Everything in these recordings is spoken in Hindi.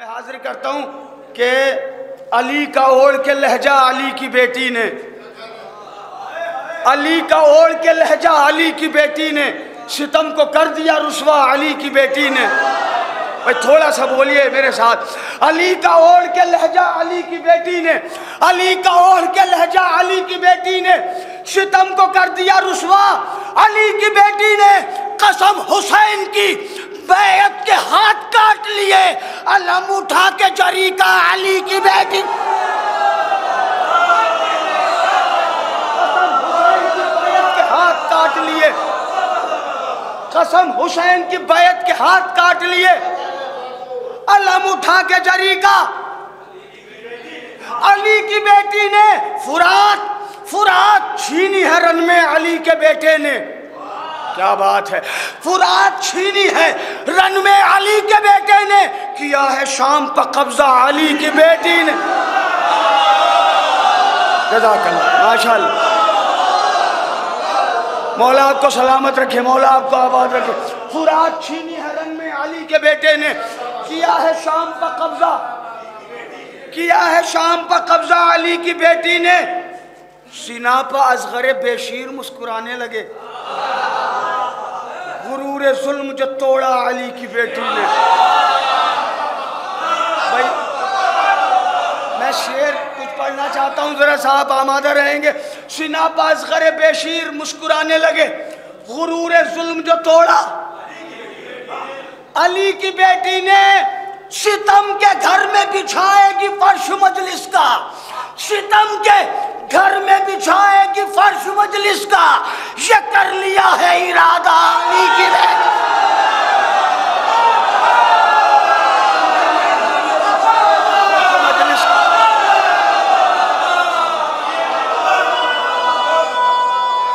मैं हाजिर करता हूँ कि अली का ओढ़ के लहजा अली की बेटी ने, अली का ओढ़ के लहजा अली की बेटी ने सितम को कर दिया रुसवा अली की बेटी ने। भाई थोड़ा सा बोलिए मेरे साथ। अली का ओढ़ के लहजा अली की बेटी ने, अली का ओढ़ के लहजा अली की बेटी ने सितम को कर दिया रुसवा अली की बेटी ने। कसम हुसैन की बैयत के हाथ काट लिए, अलम उठा के जरी का अली की बेटी। काट लिए, कसम हुसैन की बैयत के हाथ काट लिए, अलम उठा के जरी का अली की बेटी ने। फुरात छीनी है रन में अली के बेटे ने। क्या बात है, फुरात छीनी है रन में अली के बेटे ने, किया है शाम पर कब्जा अली की बेटी ने। जज़ाकल्लाह, माशाअल्लाह। मौला आपको सलामत रखे, मौला आपको आबाद रखे। फुरात छीनी है रन में अली के बेटे ने, किया है शाम पर कब्जा, किया है शाम पर कब्जा अली की बेटी ने। सीना पर असगरे बेशीर मुस्कुराने लगे, गुरूरे जुल्म जो तोड़ा अली की बेटी ने। भाई मैं शेर कुछ पढ़ना चाहता हूँ, जरा साहब आमादा रहेंगे। सीना पर असगरे बेशीर मुस्कुराने लगे, गुरूरे जुल्म जो तोड़ा अली की बेटी ने। सितम के घर में बिछाएगी फर्श मजलिस का, सितम के घर में बिछाएगी फर्श मजलिस का, ये कर लिया है इरादा अली की बेटी। मजलिस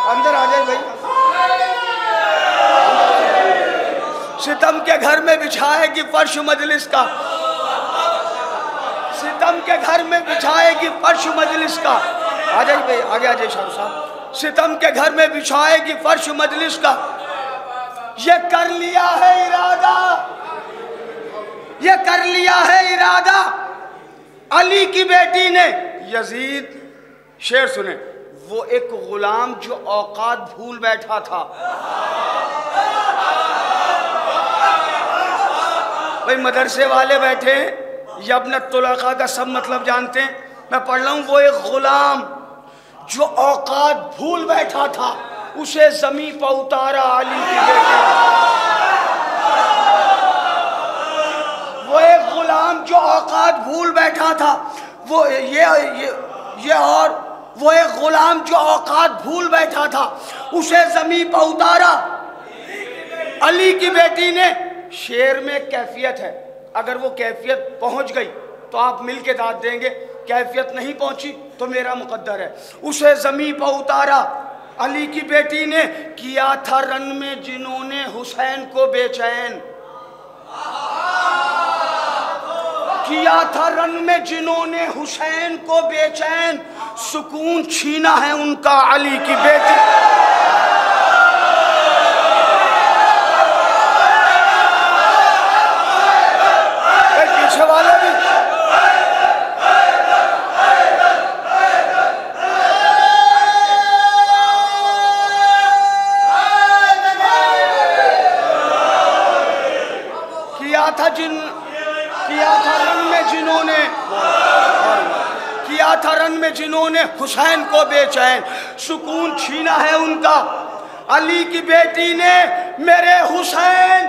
अंदर आ जाए भाई। सितम के घर में बिछाएगी फर्श मजलिस का, सितम के घर में बिछाएगी फर्श मजलिस का। आ जाइए भाई, आगे आ जाइए शाहरुख साहब। सितम के घर में बिछाएगी फर्श मजलिस का, ये कर लिया है इरादा, ये कर लिया है इरादा अली की बेटी ने। यजीद, शेर सुने, वो एक गुलाम जो औकात भूल बैठा था। भाई मदरसे वाले बैठे हैं, यब्नत तुलका का सब मतलब जानते हैं, मैं पढ़ रहा हूँ। वो एक गुलाम जो औकात भूल बैठा था, उसे जमी पर उतारा अली की बेटी। वो एक गुलाम जो औकात भूल बैठा था, वो ये और वो एक गुलाम जो औकात भूल बैठा था, उसे जमी पर उतारा अली की बेटी ने। शेर में कैफियत है, अगर वो कैफियत पहुंच गई तो आप मिल के दाद देंगे, कैफियत नहीं पहुंची तो मेरा मुकद्दर है। उसे जमी पर उतारा अली की बेटी ने, किया था रन में जिन्होंने हुसैन को बेचैन, किया था रन में जिन्होंने हुसैन को बेचैन, सुकून छीना है उनका अली की बेटी। वाला भी किया था रन में जिन्होंने, किया था रन में जिन्होंने हुसैन को बेचैन, सुकून छीना है उनका अली की बेटी ने। मेरे हुसैन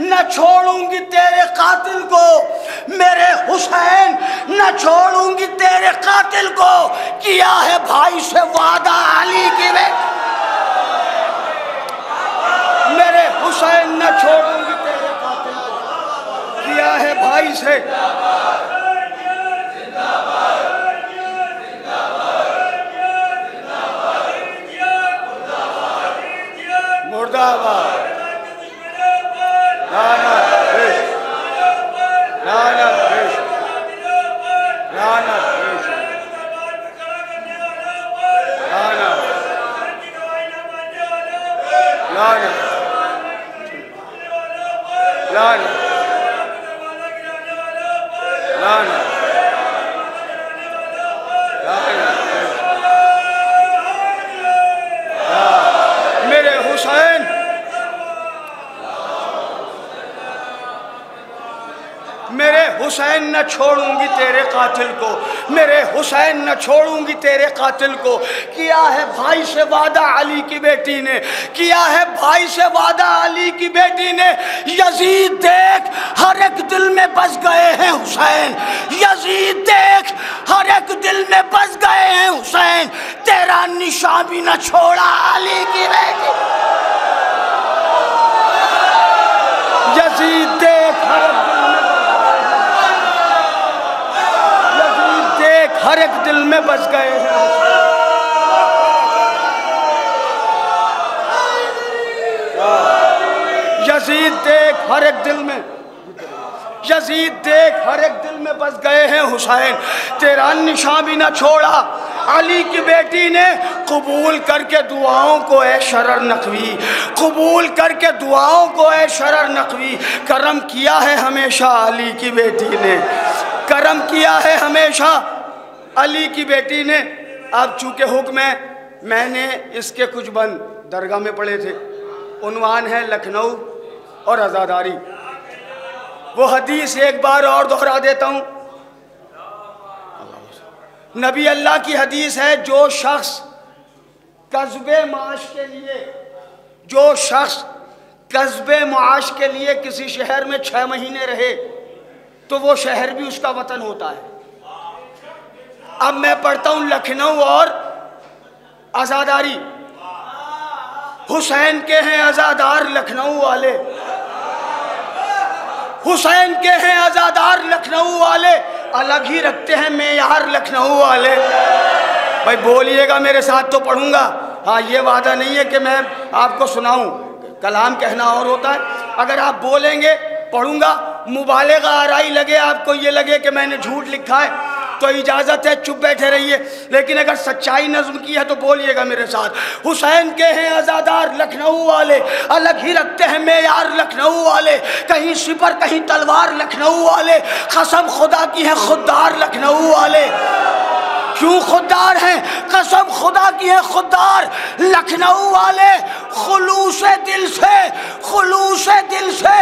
न छोड़ूंगी तेरे कातिल को, मेरे हुसैन न छोड़ूंगी तेरे कातिल को, किया है भाई से वादा अली की बेटी। मेरे हुसैन न छोड़ूंगी तेरे कातिल को, किया है भाई से। मुर्दाबाद, नाना पेश, नाना पेश, नाना पेश, नाना नाना नाना मेरे हुसैन न छोड़ूंगी तेरे कातिल को, मेरे हुसैन न छोड़ूंगी तेरे कातिल को। किया है भाई से वादा अली की बेटी ने, किया है भाई से वादा अली की बेटी ने। यजीद देख हर एक दिल में बस गए हैं हुसैन, यजीद देख हर एक दिल में बस गए हैं हुसैन, तेरा निशान भी न छोड़ा अली की बेटी। यजीद देख हर एक दिल में बस गए हैं। यजीद देख हर एक दिल में, यजीद देख हर एक दिल में बस गए हैं हुसैन, तेरा निशान भी ना छोड़ा। अली की बेटी ने कबूल करके दुआओं को ए शरर नकवी, कबूल करके दुआओं को ए शरर नकवी। करम किया है हमेशा अली की बेटी ने, करम किया है हमेशा अली की बेटी ने। अब चूँकि हुक्म है, मैंने इसके कुछ बंद दरगाह में पढ़े थे, उन्वान है लखनऊ और आज़ादारी। वो हदीस एक बार और दोहरा देता हूँ, नबी अल्लाह की हदीस है, जो शख्स कस्बे माश के लिए, जो शख्स कस्बे माश के लिए किसी शहर में 6 महीने रहे तो वो शहर भी उसका वतन होता है। अब मैं पढ़ता हूँ लखनऊ और आज़ादारी। हुसैन के हैं आज़ादार लखनऊ वाले, हुसैन के हैं आज़ादार लखनऊ वाले, अलग ही रखते हैं मेयार लखनऊ वाले। भाई बोलिएगा मेरे साथ तो पढ़ूंगा। हाँ, ये वादा नहीं है कि मैं आपको सुनाऊं, कलाम कहना और होता है। अगर आप बोलेंगे पढ़ूंगा, मुबालिगा आराई लगे आपको, ये लगे कि मैंने झूठ लिखा है, तो इजाज़त है, चुप बैठे रहिए। लेकिन अगर सच्चाई नज़्म की है तो बोलिएगा मेरे साथ। हुसैन के हैं आज़ादार लखनऊ वाले, अलग ही रखते हैं मेयार लखनऊ वाले, कहीं सिपर कहीं तलवार लखनऊ वाले, कसम खुदा की है खुददार लखनऊ वाले। क्यों खुददार हैं? कसम खुदा की है खुददार लखनऊ वाले। खुलूसे दिल से, खुलूसे दिल से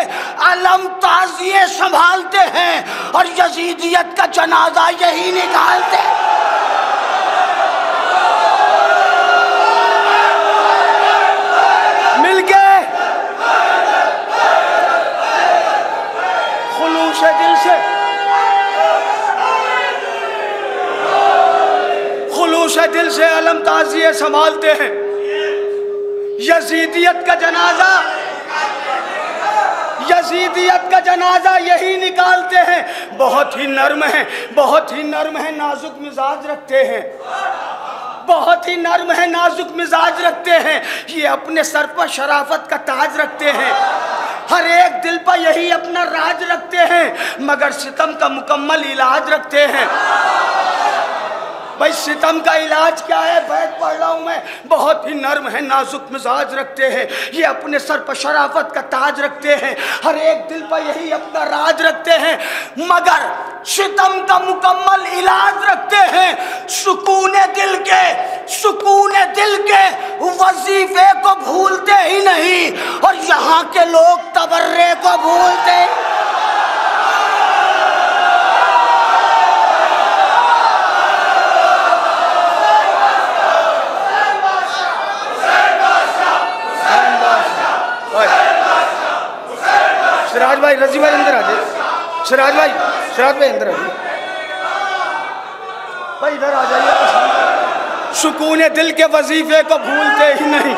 अलम ताज़िए संभालते हैं और यजीदियत का जनाजा यही निकालते। मिल गए खुलूसे दिल से, खुलूसे दिल से अलम ताज़िए संभालते हैं, यजीदियत का जनाजा, यजीदियत का जनाजा यही निकालते हैं। बहुत ही नर्म है, बहुत ही नर्म है, नाजुक मिजाज रखते हैं, बहुत ही नर्म है, नाजुक मिजाज रखते हैं। ये अपने सर पर शराफत का ताज रखते हैं, हर एक दिल पर यही अपना राज रखते हैं, मगर सितम का मुकम्मल इलाज रखते हैं। भाई सितम का इलाज क्या है? बैठ पढ़ रहा हूँ मैं। बहुत ही नर्म है, नाजुक मिजाज रखते हैं, ये अपने सर पर शराफत का ताज रखते हैं, हर एक दिल पर यही अपना राज रखते हैं, मगर सितम का मुकम्मल इलाज रखते हैं। सुकूने दिल के, सुकूने दिल के वजीफे को भूलते ही नहीं और यहाँ के लोग तबर्रे को भूलते। सिराज भाई, रजी भाई अंदर आ जाइए, सिराज भाई, सिराज भाई अंदर आ जाइए, भाई इधर आ जाइए। सुकूने दिल के वजीफे को भूलते ही नहीं।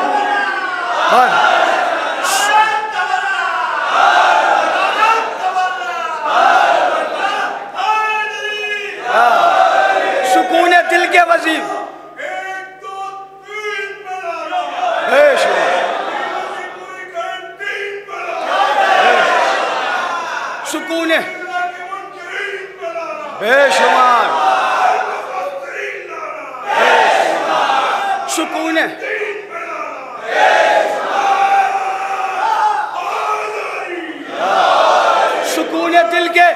सुकूने दिल के वजीफे, सुकूने बेशुमार, सुकूने सुकूने दिल के,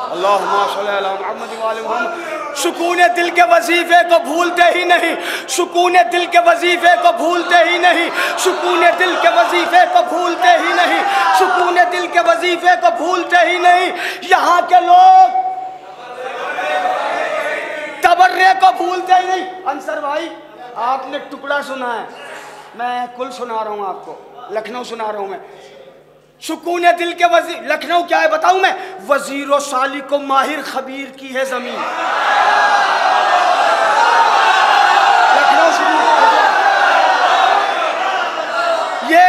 अल्लाहुम्मा सल्ली अला मुहम्मद व आले मुहम्मद, सुकून दिल के वजीफे को भूलते ही नहीं, सुकून दिल के वजीफे को भूलते ही नहीं, सुकून दिल के वजीफे को भूलते ही नहीं, सुकून दिल के वजीफे को भूलते ही नहीं। यहाँ के लोग तबर्रे को भूलते ही नहीं। अंसर भाई आपने टुकड़ा सुना है, मैं कुल सुना रहा हूँ आपको, लखनऊ सुना रहा हूँ मैं। सुकून दिल के वजीर, लखनऊ क्या है बताऊं मैं? वजीर साली को माहिर खबीर की है जमीन। लखनऊ ये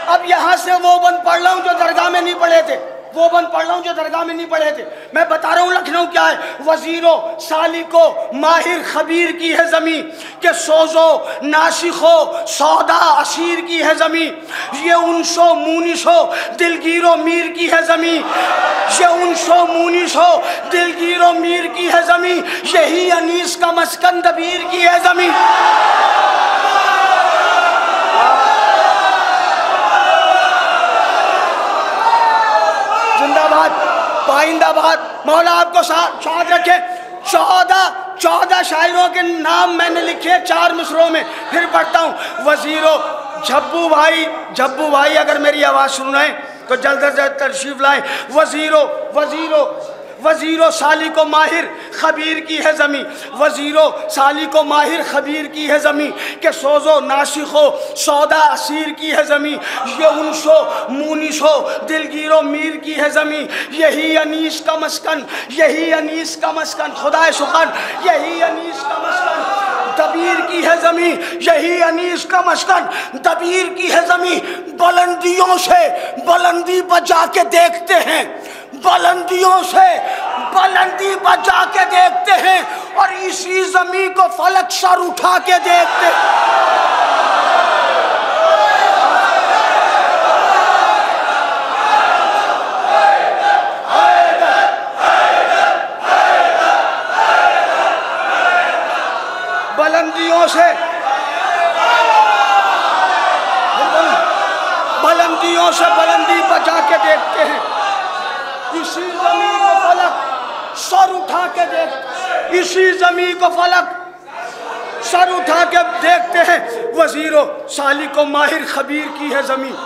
अब यहां से वो बंद पढ़ रहा हूं जो दरगाह में नहीं पढ़े थे, वो बंद पढ़ रहा हूं जो दरगाह में नहीं पढ़े थे। मैं बता रहा हूं लखनऊ क्या है। वजीरो साली को माहिर खबीर की है जमीन, के सोजो नाशिखो सौदा असीर की है जमीन। ये उनसो मुनिसो दिलगीरो मीर की है जमीन, ये उनसो मुनिसो दिलगीरो मीर की है जमीन। यही अनीस का मस्कन दबीर की है जमीन। जिंदाबाद पाइंदाबाद, मौला आपको शाद रखे। 14 शायरों के नाम मैंने लिखे 4 मिसरों में, फिर पढ़ता हूँ। वजीरो झब्बू भाई अगर मेरी आवाज़ सुन रहे हैं तो जल्द से जल्द तशरीफ लाएं। वजीरो साली को माहिर खबीर की है ज़मीं, वजीरो साली को माहिर खबीर की है ज़मीं। के सोजो नाशिखो सौदा असीर की है ज़मीं। ये उनसो मुनिसो दिलगीरो मीर की है ज़मीं। यही अनीस का मस्कन, यही अनीस का मस्कन, खुदाए सुखन, यही अनीस का मस्कन दबीर की है ज़मीं। यही अनीस का मस्कन दबीर की है ज़मीं। बुलंदियों से बुलंदी बजा के देखते हैं, बुलंदियों से बुलंदी बजा के देखते हैं, और इसी जमीन को फलक सर उठा के देखते हैं। बुलंदियों से बुलंदी बजा के देखते हैं, इसी जमीन को फलक सर उठा के देख, इसी जमीन को फलक सर उठा के देखते हैं। वजीरो साली को माहिर खबीर की है जमीन,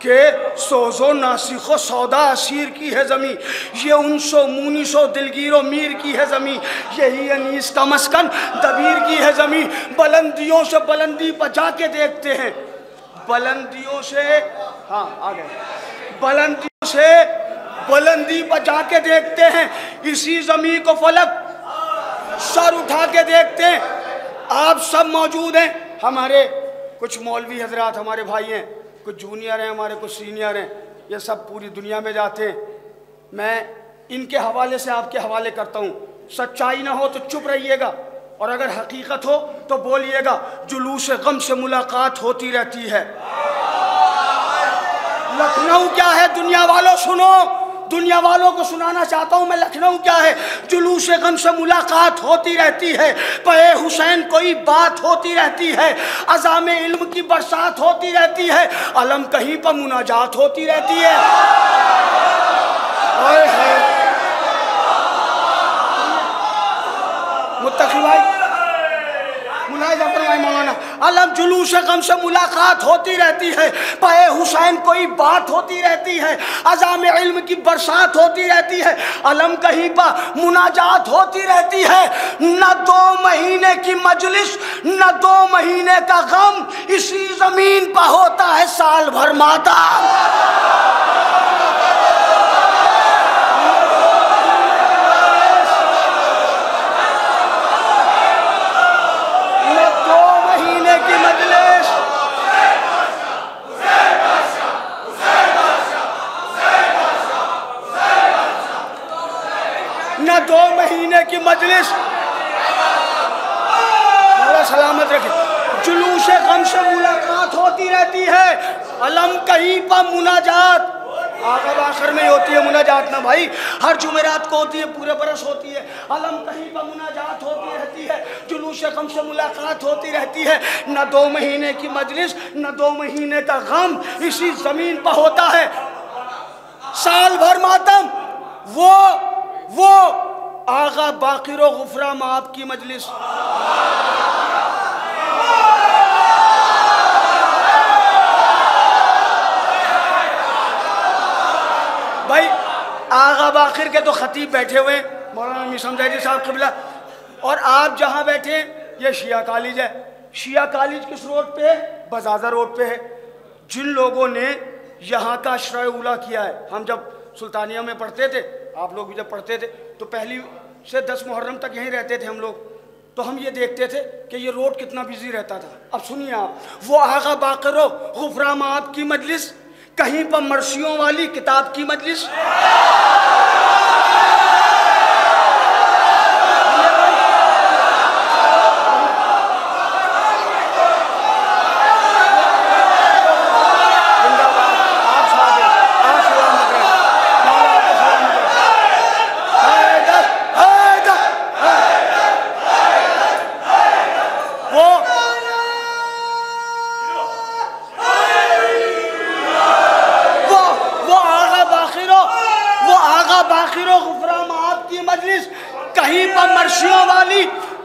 के सोजो नासिखो सौदा असीर की है जमीन। ये उनसो मुनिसो दिलगीरो मीर की है जमीन। यही अनीस का मस्कन दबीर की है जमीन। बुलंदियों से बुलंदी बचा के देखते हैं, बुलंदियों से, हाँ आ गए, बुलंदियों से बुलंदी बचा के देखते हैं, इसी जमीन को फलक सर उठा के देखते हैं। आप सब मौजूद हैं, हमारे कुछ मौलवी हजरात हमारे भाई हैं, कुछ जूनियर हैं हमारे, कुछ सीनियर हैं, ये सब पूरी दुनिया में जाते हैं। मैं इनके हवाले से आपके हवाले करता हूँ। सच्चाई ना हो तो चुप रहिएगा, और अगर हकीकत हो तो बोलिएगा। जुलूस गम से मुलाकात होती रहती है। लखनऊ क्या है दुनिया वालों सुनो, दुनिया वालों को सुनाना चाहता हूं मैं। लखनऊ क्या है? जुलूस गम से मुलाकात होती रहती है, पे हुसैन कोई बात होती रहती है, अज़ाम इल्म की बरसात होती रहती है, अलम कहीं पर मुनाजात होती रहती है। मुत्तकी भाई मुलाहिजा फरमाए मौलाना, अलम जुलूस गम से मुलाकात होती रहती है, पे हुसैन कोई बात होती रहती है, अज़ाम इल्म की बरसात होती रहती है, अलम कहीं पर मुनाजात होती रहती है। न 2 महीने की मजलिस, न 2 महीने का गम, इसी जमीन पर होता है साल भर मातम। न 2 महीने की मजलिस, सलामत रखे, जुलूस गम से मुलाकात होती रहती है, अलम कहीं पर मुनाजात, आखिर में होती है मुनाजात ना भाई, हर जुमेरात को होती है, पूरे बरस होती है, अलम कहीं पर मुनाजात होती रहती है, जुलूस गम से मुलाकात होती रहती है। न 2 महीने की मजलिस, न 2 महीने का गम, इसी जमीन पर होता है साल भर मातम। वो आगा बाकिर गुफरा माब की मजलिस। भाई आगा बाकिर के तो खतीब बैठे हुए मौलाना मिसम जैदी साहब क़िबला, और आप जहाँ बैठे ये शिया कॉलेज है। शिया कॉलेज किस रोड पे है? बजाजा रोड पे है। जिन लोगों ने यहाँ का अशरा उला किया है, हम जब सुल्तानिया में पढ़ते थे, आप लोग भी जब पढ़ते थे, तो पहली से 10 मुहर्रम तक यहीं रहते थे हम लोग, तो हम ये देखते थे कि ये रोड कितना बिजी रहता था। अब सुनिए आप, वो आगा बाकिरो गुफरा माब की मजलिस, कहीं पर मर्सियों वाली किताब की मजलिस।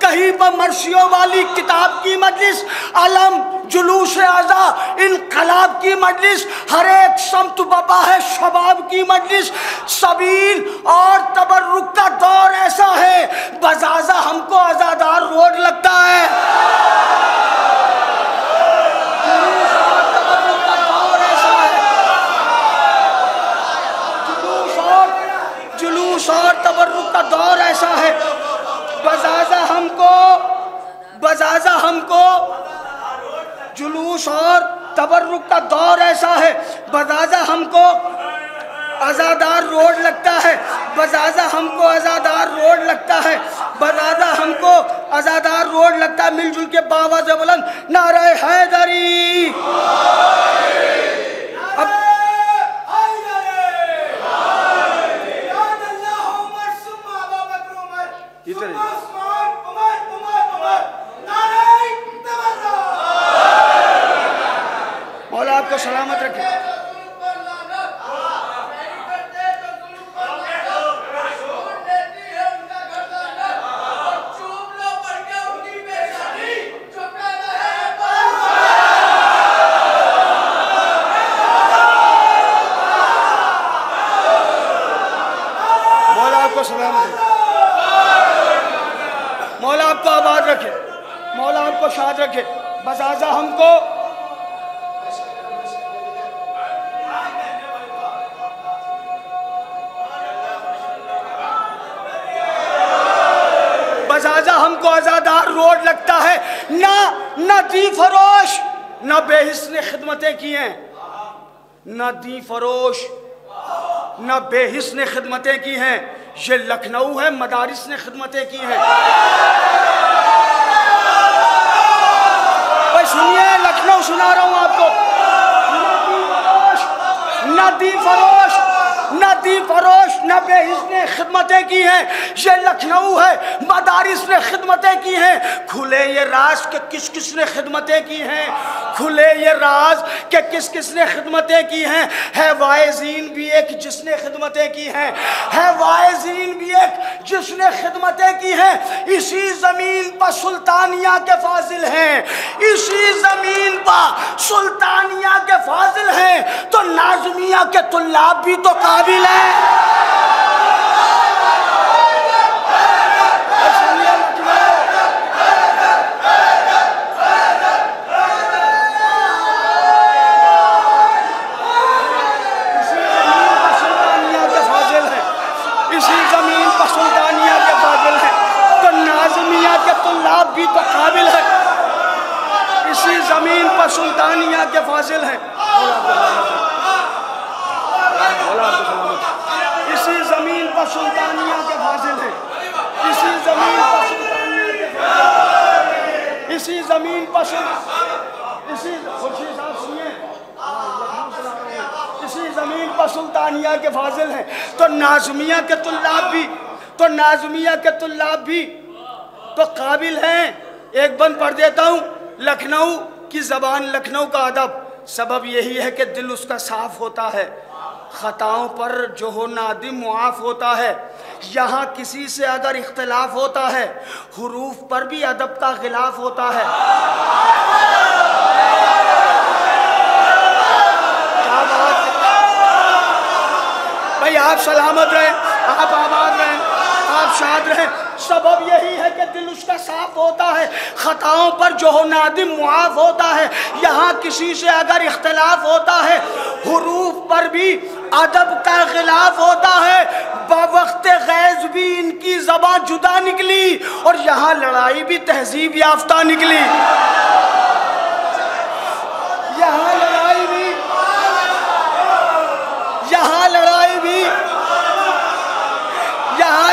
कहीं पर मर्शियों वाली किताब की मजलिस, अलम जुलूस आज़ा इनकलाब की मजलिस, हर एक समत बपा है शबाब की मजलिस, सबील और तबर्रुक का दौर ऐसा है, बजाजा हमको आज़ादार रोड लगता है। जुलूस और तबर्रुक का दौर ऐसा है, बजाजा हमको जुलूस और तबर्रुक का दौर ऐसा है, बजाजा हमको आज़ादार रोड लगता है, बजाजा हमको आज़ादार रोड लगता है, बजाजा हमको आज़ादार रोड लगता है। मिलजुल के बावाज़ बुलंद नारे हैदरी। अब मौला आपको सलामत रखे। मौला आपको सलामत रखे, मौला आपको आबाद रखे, मौला आपको शाद रखे। बजाजा हमको आज़ादार रोड लगता है। ना दी फरोश, ना बेहिस ने खिदमतें की हैं, ना दी फरोश, ना बेहिस ने खिदमतें की हैं। ये लखनऊ है, मदारिस ने खिदमतें की हैं। भाई सुनिए, लखनऊ सुना रहा हूं आपको। ना दी फरोश, ना दी फरोश, ना बेहिस ने खिदमतें की हैं। ये लखनऊ है, मदारिस ने खिदमतें की हैं। खुले ये राज के किस किस ने खिदमतें की हैं, खुले ये राज के किस किस ने खिदमतें की हैं। है वाइज़ीन भी एक जिसने खिदमतें की हैं, है वाइज़ीन भी एक जिसने खिदमतें की हैं। इसी ज़मीन पर सुल्तानिया के फाजिल हैं, इसी ज़मीन पर सुल्तानिया के फाजिल हैं, तो नाज़मिया के तुल्लाब भी तो काबिल हैं। भी तो काबिल है, इसी जमीन पर सुल्तानिया के फाजिल हैं। इसी जमीन पर सुल्तानिया के फाजिल हैं, इसी जमीन पर सुल्तानिया के फाजिल, इसी जमीन पर इसी खुर्शीद साहब सुनिए, इसी जमीन पर सुल्तानिया के फाजिल हैं। तो नाज़मिया के तुल्लाब भी, तो नाज़मिया के तुल्लाब भी तो काबिल हैं। एक बंद पढ़ देता हूँ। लखनऊ की ज़बान, लखनऊ का अदब, सबब यही है कि दिल उसका साफ होता है, खताओं पर जो हो नादिम मुआफ़ होता है। यहाँ किसी से अगर इख्तिलाफ होता है, हुरूफ पर भी अदब का खिलाफ होता है। क्या बात है भाई, आप सलामत रहें, आप आबाद रहें, आप शाद रहें। सबब यही है कि दिल उसका साफ होता है, खताओं पर जो हो नादिम मुआफ़ होता है। यहाँ किसी से अगर इख्तिलाफ होता है, हुरूफ पर भी अदब का खिलाफ होता है। बवक्त गैज़ भी इनकी ज़बान जुदा निकली और यहाँ लड़ाई भी तहजीब याफ्ता निकली। यहाँ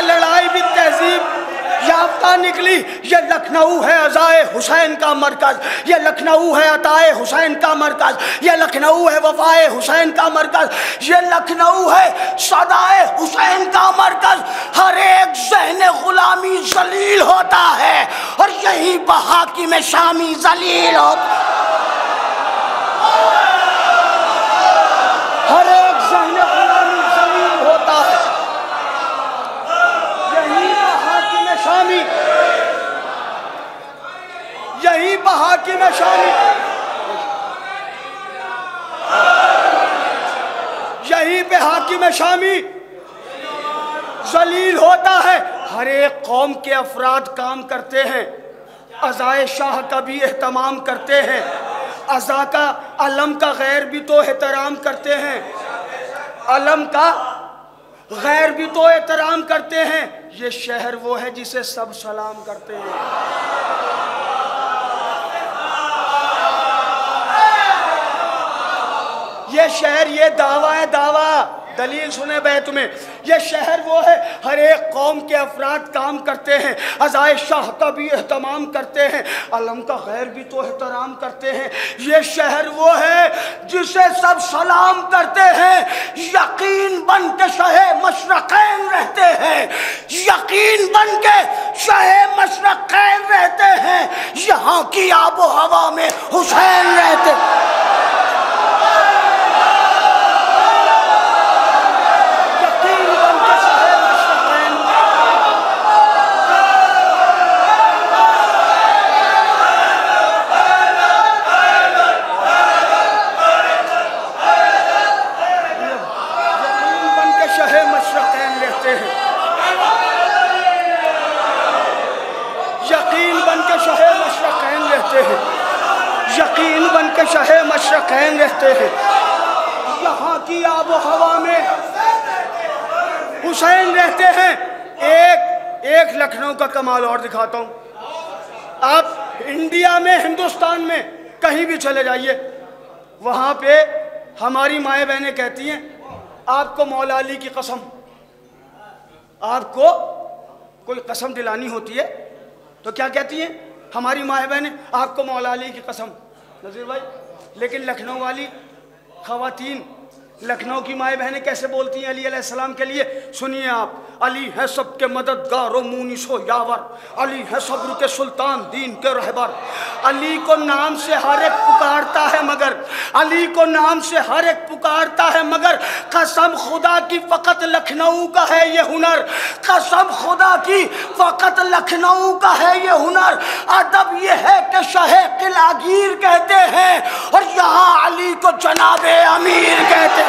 लड़ाई भी तहजीब याफ्ता निकली। ये लखनऊ है अज़ाए हुसैन का मरकज़, ये लखनऊ है अताए हुसैन का मरकज़, ये लखनऊ है वफ़ाए हुसैन का मरकज़, ये लखनऊ है सदाए हुसैन का मरकज़। हर एक ज़हन गुलामी जलील होता है और यही बहाकिम शामी जलील होता है। हर एक ज़हन गुलामी जलील होता है, यही बहाकिम शामी, यही बहाकिम शामी, यही पे हाकिम शामी जलील होता है। हर एक कौम के अफराद काम करते हैं, अज़ाए शाह का भी एहतमाम करते हैं, अज़ा का अलम का गैर भी तो एहतराम करते हैं, अलम का गैर भी तो एहतराम करते हैं। ये शहर वो है जिसे सब सलाम करते हैं। ये शहर, ये दावा है, दावा, दलील सुने बैत में। ये शहर वो है, हर एक कौम के अफराद काम करते हैं, अज़ाए शाह का भी एहतमाम करते हैं, अलम का गैर भी तो एहतराम करते हैं। ये शहर वो है जिसे सब सलाम करते हैं, यकीन बन के शहे मशरक़ैन रहते हैं, यकीन बन के शहे मशरक़ैन रहते हैं। यहाँ की आबो हवा में हुसैन रहते हैं। यकीन बन के शहे मशरक़ैन रहते हैं। यहाँ की आबो हवा में हुसैन रहते हैं। एक लखनऊ का कमाल और दिखाता हूँ। आप इंडिया में, हिंदुस्तान में कहीं भी चले जाइए, वहाँ पे हमारी माएँ बहनें कहती हैं, आपको मौला अली की कसम, आपको कोई कसम दिलानी होती है तो क्या कहती हैं हमारी माँ बहनें, आपको मौला अली की कसम। नज़ीर भाई, लेकिन लखनऊ वाली ख़वातीन, लखनऊ की माएँ बहनें कैसे बोलती हैं अली अलैहिस्सलाम के लिए? सुनिए आप। अली है सबके मददगार व मुनीसो यावर, अली है सब्र के सुल्तान दीन के रहबर। अली को नाम से हर एक पुकारता है मगर, अली को नाम से हर एक पुकारता है मगर, कसम खुदा की फ़कत लखनऊ का है ये हुनर, कसम खुदा की फ़कत लखनऊ का है ये हुनर। अदब ये है कि शहे किलागीर कहते हैं और यहाँ अली को जनाबे अमीर कहते हैं।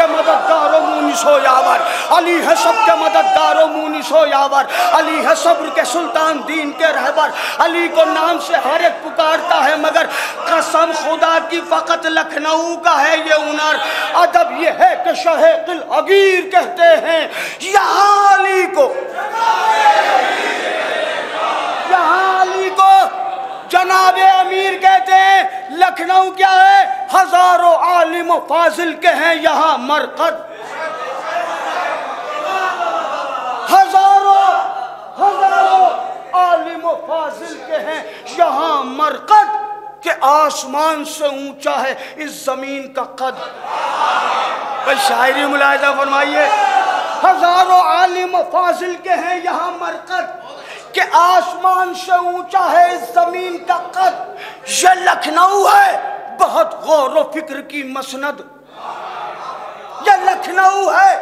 सबके मददगार मुनिसो यावर, अली है सबके मददगार मुनिसो यावर, अली है सब्र के सुल्तान दीन के रहबर, अली को नाम से हर एक पुकारता है मगर कसम खुदा की फकत लखनऊ का है ये हुनर। अदब ये है कि शाहे दिल अगीर कहते हैं यहाँ अली को, यहाँ अली को जनाबे अमीर कहते हैं। लखनऊ क्या है? हजारों आलिम फाजिल के हैं यहाँ मरकज, हजारों आलिम फाजिल के हैं यहाँ मरकज, के आसमान से ऊंचा है इस जमीन का कद। भाई शायरी मुलाहिजा फरमाइए, हजारों आलिम फाजिल के हैं यहाँ मरकज, के आसमान से ऊंचा है इस जमीन का कद। ये लखनऊ है बहुत गौर व फिक्र की मसनद, ये लखनऊ है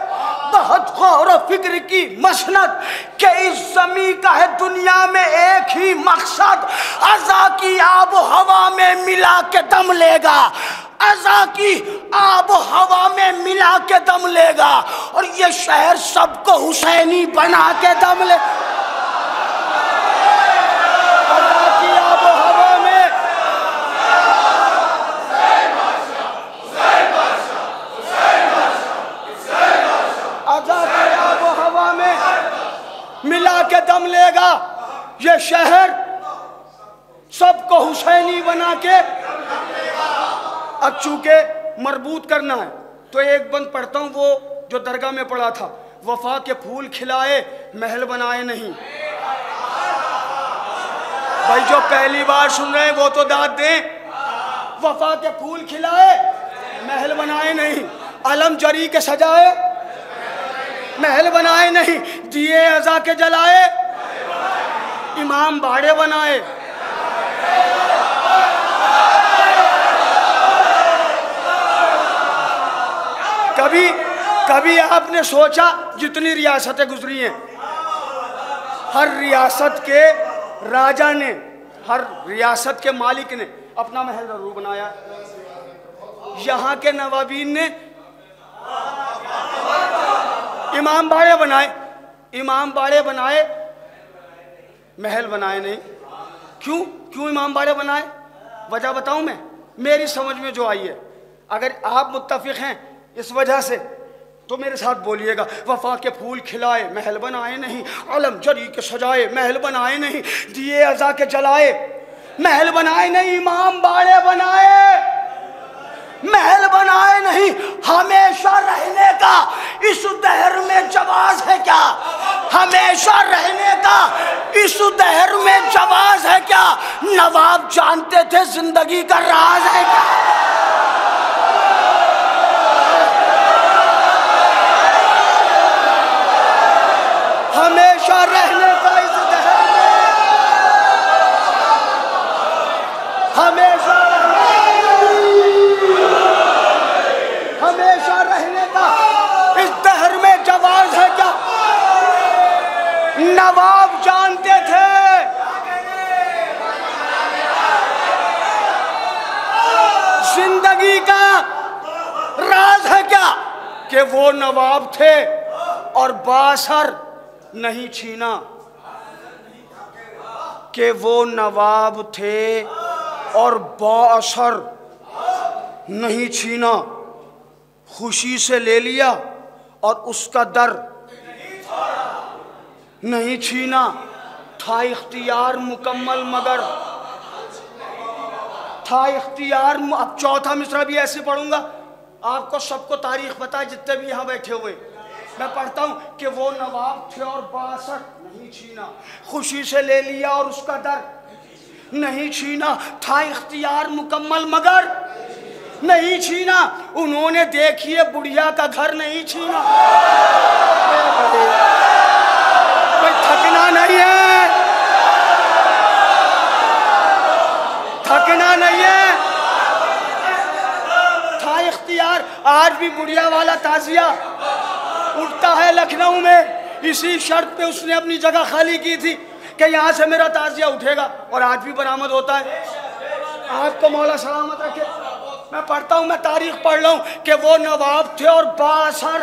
बहुत गौर व फिक्र की मसनद, के इस जमीन का है दुनिया में एक ही मकसद। अज़ा की आब हवा में मिला के दम लेगा, अज़ा की आब हवा में मिला के दम लेगा, और ये शहर सबको हुसैनी बना के दम ले। अज़ा की आब हवा में, अज़ा की आब हवा में मिला के दम लेगा, ये शहर सबको हुसैनी बना के। अब चूंकि मरबूत करना है तो एक बंद पढ़ता हूँ, वो जो दरगाह में पढ़ा था, वफा के फूल खिलाए महल बनाए नहीं। भाई जो पहली बार सुन रहे हैं वो तो दाद दें। वफा के फूल खिलाए महल बनाए नहीं, अलम जरी के सजाए महल बनाए नहीं, दिए अज़ा के जलाए इमाम बाड़े बनाए। कभी आपने सोचा जितनी रियासतें गुजरी हैं, हर रियासत के राजा ने, हर रियासत के मालिक ने अपना महल जरूर बनाया। यहाँ के नवाबीन ने इमाम बाड़े बनाए, इमाम बाड़े बनाए महल बनाए नहीं। क्यों इमाम बाड़े बनाए? वजह बताऊं मैं, मेरी समझ में जो आई है। अगर आप मुत्तफिक हैं इस वजह से तो मेरे साथ बोलिएगा। वफा के फूल खिलाए महल बनाए नहीं, अलम जरी के सजाए महल बनाए नहीं, दिए अज़ा के जलाए महल बनाए नहीं, इमाम बाड़े बनाए महल बनाए नहीं। हमेशा रहने का इस दहर में जवाज है क्या? हमेशा रहने का इस दहर में जवाज है क्या? नवाब जानते थे जिंदगी का राज है क्या? हमेशा रहने का इस दहर में, हमेशा रहने का इस दहर में जवाज है क्या? नवाब जानते थे जिंदगी का राज है क्या, कि वो नवाब थे और बासर नहीं छीना, कि वो नवाब थे और बासर नहीं छीना। खुशी से ले लिया और उसका दर नहीं छीना, था इख्तियार मुकम्मल मगर था इख्तियार। अब चौथा मिसरा भी ऐसे पढ़ूंगा, आपको सबको तारीख पता है जितने भी यहाँ बैठे हुए। मैं पढ़ता हूँ कि वो नवाब थे और बासर नहीं छीना, खुशी से ले लिया और उसका दर नहीं छीना, था इख्तियार मुकम्मल मगर नहीं छीना। उन्होंने देखिए बुढ़िया का घर नहीं छीना। कोई थकना नहीं है, थकना नहीं है, था इख्तियार। आज भी बुढ़िया वाला ताजिया उठता है लखनऊ में, इसी शर्त पे उसने अपनी जगह खाली की थी कि यहाँ से मेरा ताजिया उठेगा, और आज भी बरामद होता है। आपको मौला सलामत रखे। मैं पढ़ता हूं, मैं तारीख पढ़ रहा हूं कि वो नवाब थे और बासर।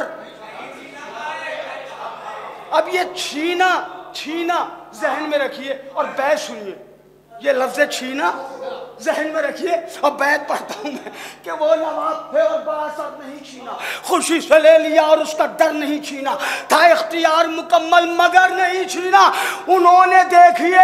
अब ये छीना छीना जहन में रखिए और बैत सुनिए। ये लफ्ज़ छीना जहन में रखिए और बैत पढ़ता हूं मैं कि वो नवाब थे और बासर नहीं छीना, खुशी से ले लिया और उसका डर नहीं छीना, था इख्तियार मुकम्मल मगर नहीं छीना। उन्होंने देखिए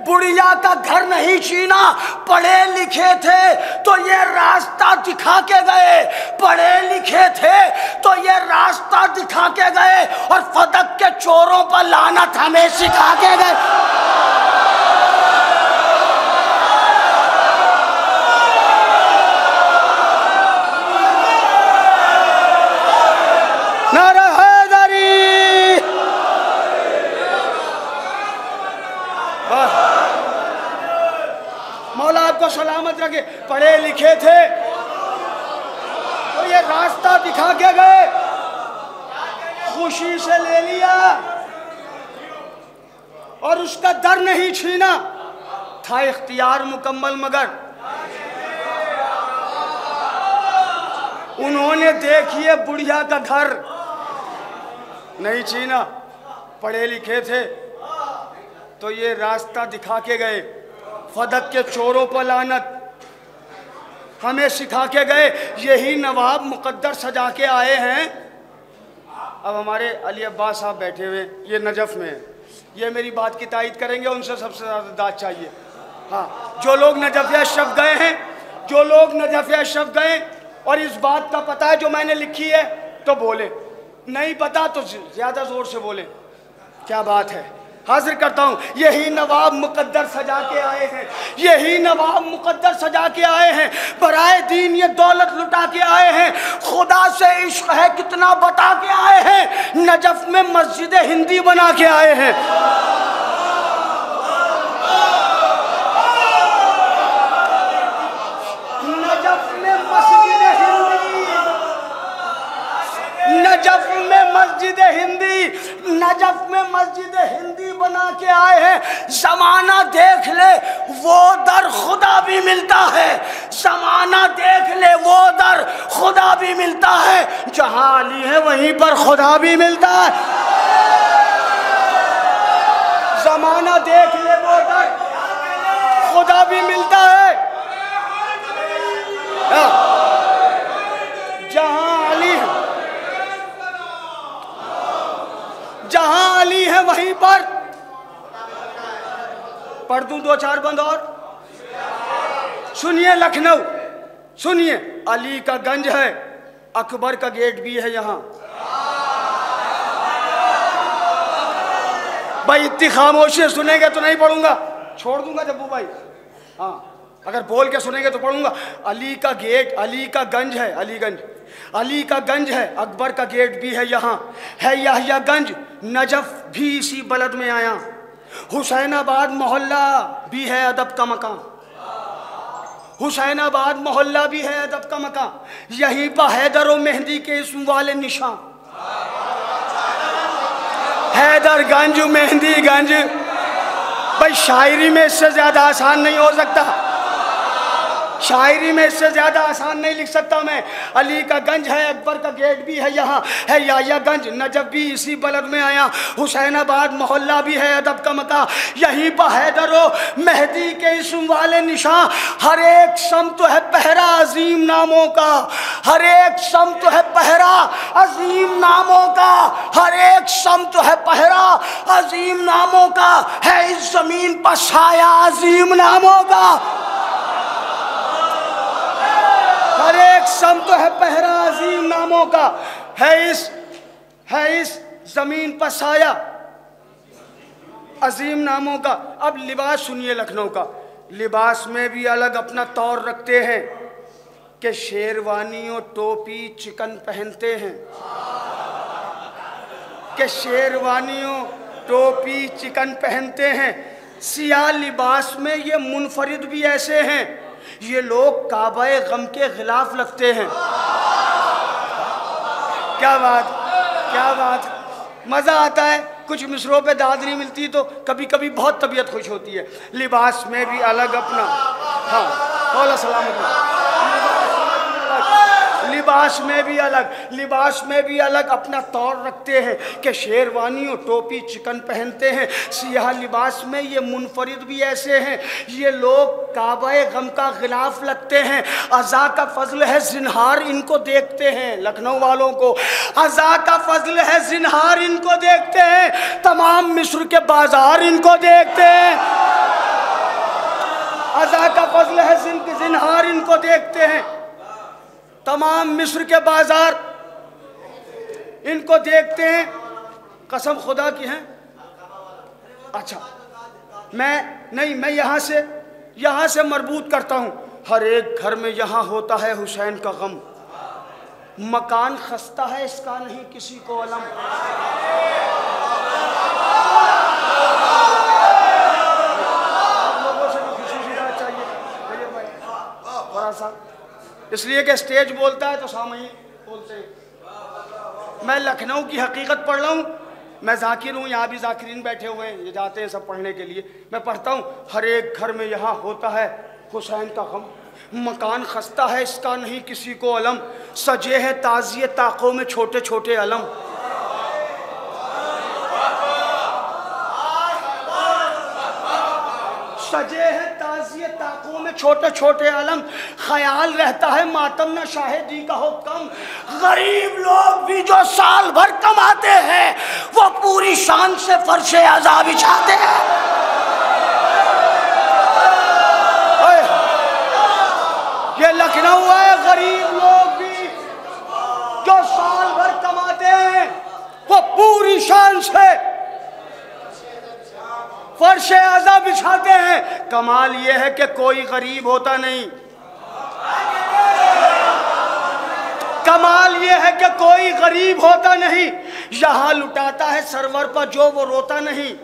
बुढ़िया का घर नहीं छीना, पढ़े लिखे थे तो ये रास्ता दिखा के गए, पढ़े लिखे थे तो ये रास्ता दिखा के गए और फदक के चोरों पर लानत हमें सिखा के गए। नारा हैदरी, मौला आपको सलामत रखे। पढ़े लिखे थे तो ये रास्ता दिखा के गए, खुशी से ले लिया और उसका डर नहीं छीना, था इख्तियार मुकम्मल मगर उन्होंने देखिए बुढ़िया का घर नहीं छीना, पढ़े लिखे थे तो ये रास्ता दिखा के गए, फदक के चोरों पर लानत हमें सिखा के गए। यही नवाब मुकद्दर सजा के आए हैं। अब हमारे अली अब्बास साहब बैठे हुए, ये नजफ में है, ये मेरी बात की तायद करेंगे, उनसे सबसे ज़्यादा दाद चाहिए। हाँ, जो लोग नजफ अशरफ गए हैं, जो लोग नजफ अशरफ गए और इस बात का पता है जो मैंने लिखी है तो बोले, नहीं पता तो ज़्यादा ज़ोर से बोले। क्या बात है, हाजिर करता हूँ। यही नवाब मुकद्दर सजा के आए हैं, यही नवाब मुकद्दर सजा के आए हैं, बराए दीन ये दौलत लुटा के आए हैं, खुदा से इश्क है कितना बता के आए हैं, नजफ में मस्जिद हिंदी बना के आए हैं। नजफ में मस्जिद हिंदी, नजफ में मस्जिद हिंदी, नजफ में मस्जिद हिंदी बना के आए हैं। जमाना देख ले वो दर खुदा भी मिलता है, जमाना देख ले वो दर खुदा भी मिलता है, जहां अली है वहीं पर खुदा भी मिलता है। जमाना देख ले वो दर खुदा भी मिलता है, जहां अली है, जहां अली है वहीं पर। पढ़ दूं दो चार बंद और सुनिए। लखनऊ सुनिए, अली का गंज है, अकबर का गेट भी है यहाँ। भाई इतनी खामोशी सुनेंगे तो नहीं पढ़ूंगा, छोड़ दूंगा जब्बू भाई। हाँ, अगर बोल के सुनेंगे तो पढ़ूंगा। अली का गेट, अली का गंज है, अलीगंज, अली का गंज है, अकबर का गेट भी है यहाँ, है याहिया गंज, नजफ भी इसी बलद में आया, हुसैनाबाद मोहल्ला भी है अदब का मकान, हुसैनाबाद मोहल्ला भी है अदब का मकान, यहीं पर हैदर और मेहंदी के इसम वाले निशान, हैदरगंज मेहंदीगंज। भाई शायरी में इससे ज़्यादा आसान नहीं हो सकता, शायरी में इससे ज़्यादा आसान नहीं लिख सकता मैं। अली का गंज है, अकबर का गेट भी है यहाँ, है याहिया गंज, नजफ भी इसी बलद में आया, हुसैनाबाद मोहल्ला भी है अदब का मका, यहीं पर हैदर ओ मेहदी के इसम वाले निशान। हर एक समत है पहरा अजीम नामों का, हर एक समत है पहरा अजीम नामों का, हर एक समत है पहरा अजीम नामों का, है इस जमीन पर साया अजीम नामों का। हर एक समत है पहरा अजीम नामों का, है इस जमीन पर साया अजीम नामों का। अब लिबास सुनिए लखनऊ का, लिबास में भी अलग अपना तौर रखते हैं कि शेरवानियों टोपी चिकन पहनते हैं, कि शेरवानियों टोपी चिकन पहनते हैं। सियाह लिबास में ये मुनफरिद भी ऐसे हैं, ये लोग काबाए गम के खिलाफ लगते हैं। क्या बात, क्या बात, मज़ा आता है। कुछ मिसरों पे दाद नहीं मिलती तो कभी कभी बहुत तबीयत खुश होती है। लिबास में भी अलग अपना, हाँ, मौला सलामत। लिबास में भी अलग अपना तौर रखते हैं कि शेरवानी और टोपी चिकन पहनते हैं। सियाह लिबास में ये मुनफरिद भी ऐसे हैं, ये लोग काबा गम का गिलाफ लगते हैं। अज़ा का फजल है जिन्हार इनको देखते हैं, लखनऊ वालों को अज़ा का फजल है जिन्हार इनको देखते हैं, तमाम मिस्र के बाजार इनको देखते हैं। अज़ा का फजल है जिन्हार इनको देखते हैं, तमाम मिस्र के बाजार इनको देखते हैं। कसम खुदा की है। अच्छा मैं यहाँ से मरबूत करता हूँ। हर एक घर में यहाँ होता है हुसैन का गम, मकान खस्ता है इसका नहीं किसी को अलम। आप लोगों से भी खुशी सीधा चाहिए थोड़ा सा, इसलिए कि स्टेज बोलता है तो सामने बोलते हैं। मैं लखनऊ की हकीकत पढ़ रहा हूँ, मैं जाकिर हूँ, यहाँ भी जाकिरीन बैठे हुए हैं, ये जाते हैं सब पढ़ने के लिए। मैं पढ़ता हूँ, हर एक घर में यहाँ होता है हुसैन का गम, मकान खस्ता है इसका नहीं किसी को अलम, सजे हैं ताज़िए ताकों में छोटे छोटे अलम। सजे हैं ताज़िए ताकों में छोटे छोटे अलम, ख्याल रहता है मातम न शाहिदी का हो कम। गरीब लोग भी जो साल भर कमाते हैं वो पूरी शान से फर्शे अज़ा बिछाते हैं। ये लखनऊ है, गरीब लोग भी जो साल भर कमाते हैं वो पूरी शान से फर्शे अज़ा बिछाते हैं। कमाल ये है कि कोई गरीब होता नहीं, कमाल ये है कि कोई गरीब होता नहीं, यहाँ लुटाता है सरवर पर जो वो रोता नहीं।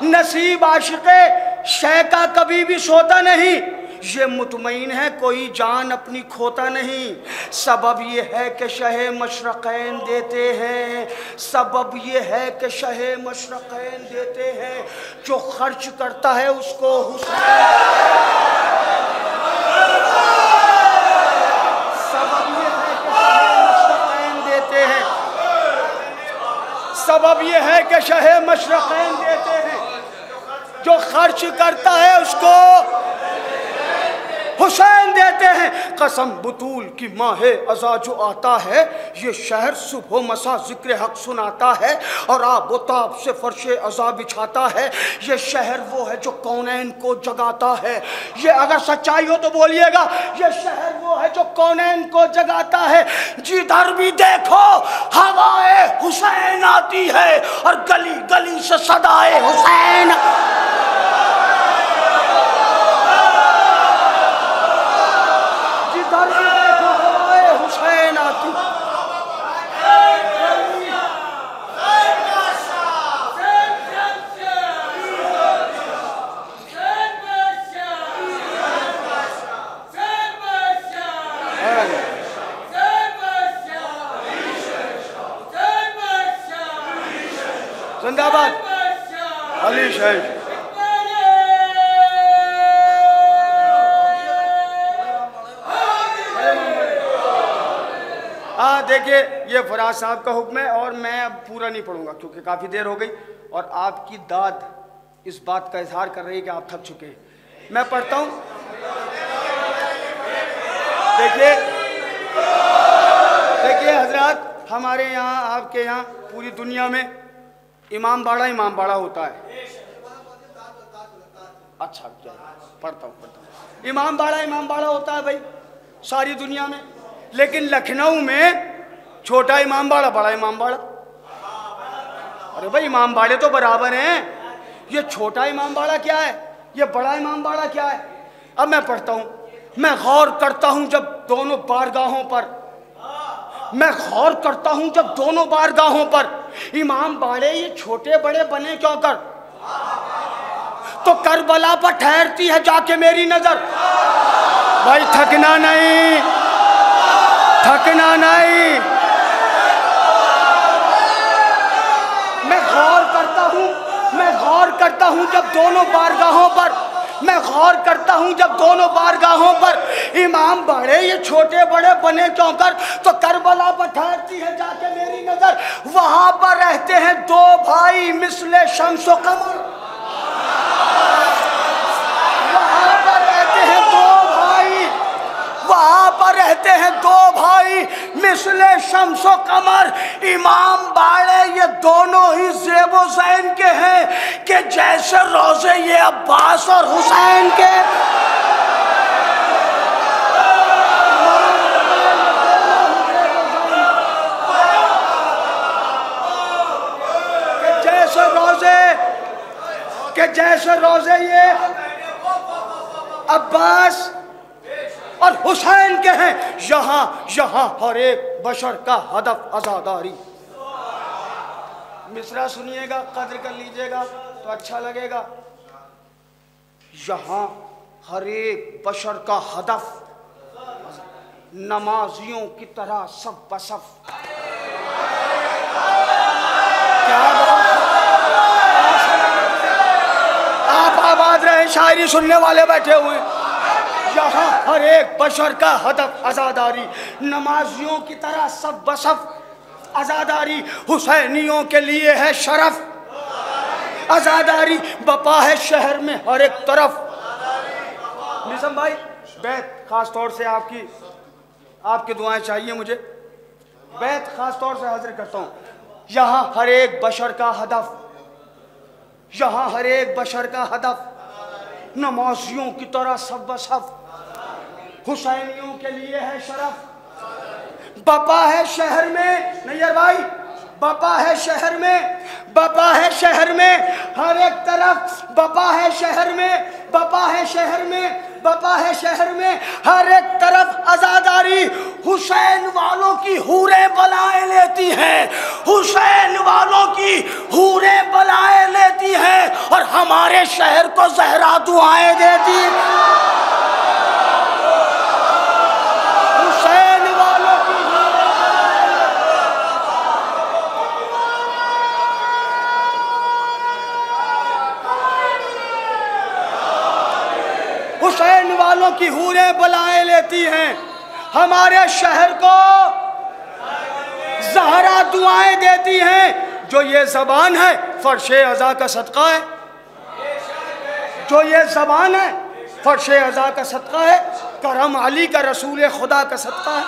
नसीब आशिक़े शय का कभी भी सोता नहीं, ये मुतमईन है कोई जान अपनी खोता नहीं। सबब ये है कि शहे मशरक़ैन देते हैं, सबब ये है कि शहे मशरक़ैन देते हैं, जो खर्च करता है उसको हुसैन। सबब ये है कि शहे मशरक़ैन देते हैं, सबब ये है कि शहे मशरक़ैन देते हैं, जो खर्च करता है उसको हुसैन देते हैं। कसम बुतूल की माहे अज़ा जो आता है, ये शहर सुबह मसा जिक्र हक सुनाता है और आब व ताब से फर्शे अज़ा बिछाता है। ये शहर वो है जो कौनैन को जगाता है। ये अगर सच्चाई हो तो बोलिएगा, ये शहर वो है जो कौनैन को जगाता है। जिधर भी देखो हवाए हुसैन आती है और गली गली से सदाए हुसैन। हुसैन आती जिंदाबाद अली शहीद। देखिए ये फराज साहब का हुक्म है और मैं अब पूरा नहीं पढ़ूंगा क्योंकि काफ़ी देर हो गई और आपकी दाद इस बात का इजहार कर रही है कि आप थक चुके हैं। मैं पढ़ता हूँ। देखिए हजरत, हमारे यहाँ आपके यहाँ पूरी दुनिया में इमाम बाड़ा होता है। अच्छा क्या पढ़ता हूँ। इमाम बाड़ा होता है भाई सारी दुनिया में, लेकिन लखनऊ में छोटा इमाम बाड़ा बड़ा इमाम बाड़ा। अरे भाई इमाम बाड़े तो बराबर हैं, ये छोटा इमाम बाड़ा क्या है, ये बड़ा इमाम बाड़ा क्या है। अब मैं पढ़ता हूँ। मैं गौर करता हूँ जब दोनों बारगाहों पर, मैं गौर करता हूँ जब दोनों बारगाहों पर इमाम बाड़े ये छोटे बड़े बने क्यों कर, तो करबला पर ठहरती है जाके मेरी नजर। भाई थकना नहीं, थकना नहीं। मैं गौर करता हूँ जब दोनों बारगाहों पर मैं गौर करता हूँ जब दोनों बारगाहों पर इमाम बड़े ये छोटे बड़े बने क्यों कर, तो करबला पर ठहरती है जाके मेरी नजर, वहां पर रहते हैं दो भाई मिसले शम्स व कमर। वहां पर रहते हैं दो भाई, वहां पर रहते हैं दो भाई मिसले शम्स व कमर। इमाम बाड़े ये दोनों ही ज़ेबो ज़ैन के हैं कि जैसे रोज़े ये अब्बास और हुसैन के। जैसे रोज़े ये अब्बास और हुसैन के हैं, यहाँ यहाँ हर एक बशर का हदफ आज़ादारी। मिसरा सुनिएगा, कद्र कर लीजिएगा तो अच्छा लगेगा। यहाँ हर एक बशर का हदफ नमाजियों की तरह सब बसफ। क्या आप आबाद रहे, शायरी सुनने वाले बैठे हुए। यहाँ हर एक बशर का हदफ आज़ादारी, नमाजियों की तरह सब बसफ आज़ादारी। हुसैनियों के लिए है शरफ आज़ादारी, बपा है शहर में हर एक तरफ। निज़म भाई बैत खास तौर से आपकी दुआएं चाहिए मुझे, बैत खास तौर से हाजिर करता हूँ। यहाँ हर एक बशर का हदफ, यहाँ हर एक बशर का हदफ नमाजियों की तरह सब बसफ। हुसैनियों के लिए है शरफ, बपा है शहर में। नैयर भाई बपा है शहर में, बपा है शहर में हर एक तरफ, बपा है शहर में, बपा है शहर में, बपा है शहर में हर एक तरफ आज़ादारी। हुसैन वालों की हूरें बलाएं लेती हैं, हुसैन वालों की हूरें बलाएं लेती हैं, और हमारे शहर को ज़हरा दुआएं देती हैं। हुसैन वालों की हूरें बुलाए लेती हैं, हमारे शहर को ज़हरा दुआएं देती हैं। जो ये ज़बान है फर्शे अज़ा का सदका है, जो ये ज़बान है फर्शे अज़ा का सदका है, करम अली का रसूल खुदा का सदका है,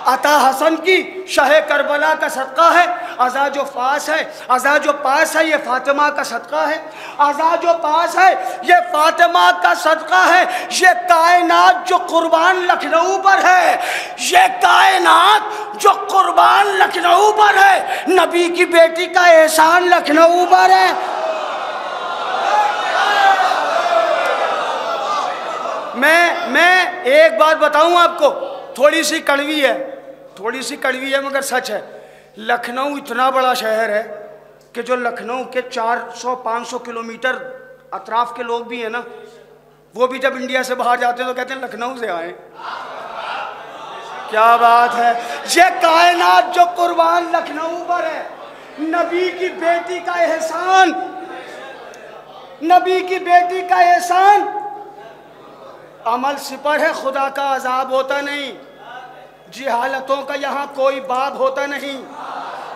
अता हसन की शाह करबला का सदका है, अज़ा जो पास है, अज़ा जो पास है ये फातिमा का सदका है, अज़ा जो पास है ये फातिमा का सदका है। ये कायनात जो कुर्बान लखनऊ पर है, ये कायनात जो कुर्बान लखनऊ पर है, नबी की बेटी का एहसान लखनऊ पर है। मैं एक बात बताऊं आपको, थोड़ी सी कड़वी है, थोड़ी सी कड़वी है मगर सच है। लखनऊ इतना बड़ा शहर है कि जो लखनऊ के 400-500 किलोमीटर अतराफ के लोग भी हैं ना, वो भी जब इंडिया से बाहर जाते हैं तो कहते हैं लखनऊ से आए। क्या बात है। ये कायनात जो कुर्बान लखनऊ पर है, नबी की बेटी का एहसान, नबी की बेटी का एहसान। अमल सिपर है, खुदा का अजाब होता नहीं, जिहालतों का यहाँ कोई बाब होता नहीं,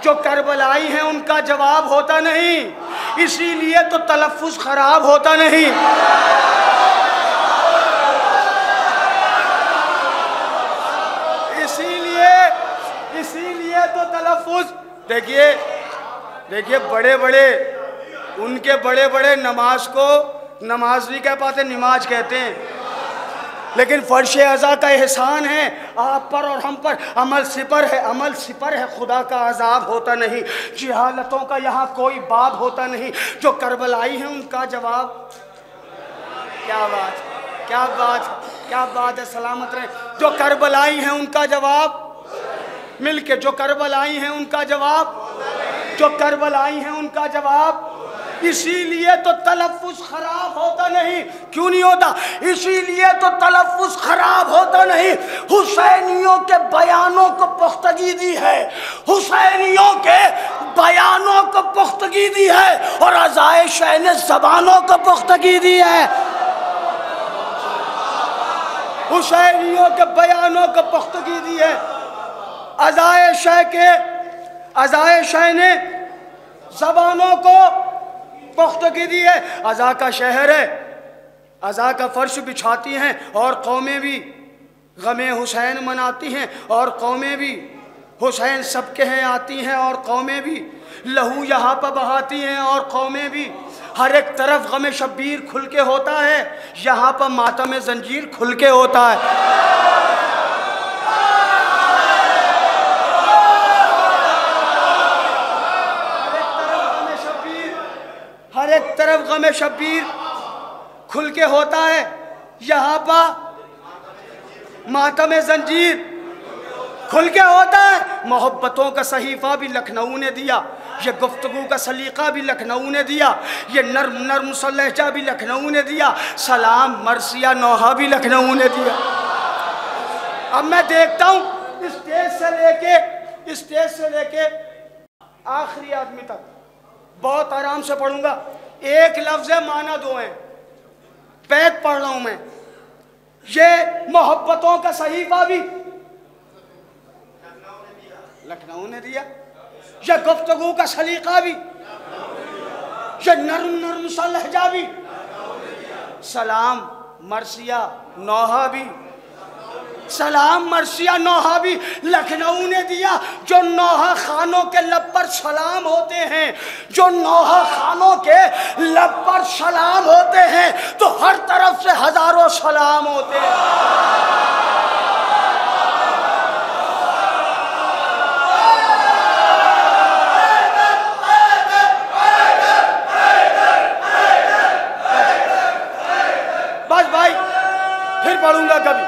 जो करबलाई हैं उनका जवाब होता नहीं, इसीलिए तो तलफ़्फ़ुज़ खराब होता नहीं। इसीलिए तो तलफ़्फ़ुज़ देखिए बड़े बड़े उनके बड़े बड़े नमाज को नमाज नहीं कह पाते, नमाज कहते हैं, लेकिन फर्शे अज़ा का एहसान है आप पर और हम पर। अमल सिपर है, अमल सिपर है, खुदा का अजाब होता नहीं, जिहालतों का यहाँ कोई बाब होता नहीं, जो करबलाई हैं उनका जवाब। क्या बात, क्या बात, क्या बात है, सलामत रहे। जो करबलाई हैं उनका जवाब मिलके, जो करबलाई हैं उनका जवाब, जो करबलाई हैं उनका जवाब। इसीलिए तो तलफ़्फ़ुज़ खराब होता नहीं। क्यों नहीं होता? इसीलिए तो तलफ़्फ़ुज़ खराब होता नहीं। हुसैनियों के बयानों को पुख्तगी दी है, हुसैनियों के बयानों को पुख्तगी दी है, और अज़ाए शह ने ज़बानों को पुख्तगी दी है। हुसैनियों के बयानों को पुख्तगी दी है। अज़ाए शह ने ज़बानों को पुख्तगी दी है। अज़ा का शहर है, अज़ा का फर्श बिछाती हैं और कौमें भी गमे हुसैन मनाती हैं, और कौमें भी हुसैन सबके हैं आती हैं, और कौमें भी लहू यहाँ पर बहाती हैं, और कौमें भी हर एक तरफ गमे शब्बीर खुल के होता है, यहाँ पर मातम जंजीर खुल के होता है। हर एक तरफ गमे शब्बीर खुल के होता है, यहाँ पर मातम जंजीर खुल के होता है। मोहब्बतों का सहीफ़ा भी लखनऊ ने दिया, ये गुफ्तगू का सलीक़ा भी लखनऊ ने दिया, ये नर्म नर्म सा लहजा भी लखनऊ ने दिया, सलाम मरसिया नौहा भी लखनऊ ने दिया। अब मैं देखता हूँ स्टेज से लेके आखिरी आदमी तक, बहुत आराम से पढ़ूंगा। एक लफ्ज़ है, माना दो हैं, बैत पढ़ रहा हूँ मैं। ये मोहब्बतों का सहीफ़ा भी लखनऊ ने दिया, ये गुफ्तगू का सलीक़ा भी, ये नर्म नर्म सा लहजा भी, सलाम मरसिया नौहा भी, सलाम मरसिया नौहा भी लखनऊ ने दिया। जो नौहा खानों के लब पर सलाम होते हैं, जो नौहा खानों के लब पर सलाम होते हैं, तो हर तरफ से हजारों सलाम होते हैं। बस भाई, फिर पढ़ूंगा कभी,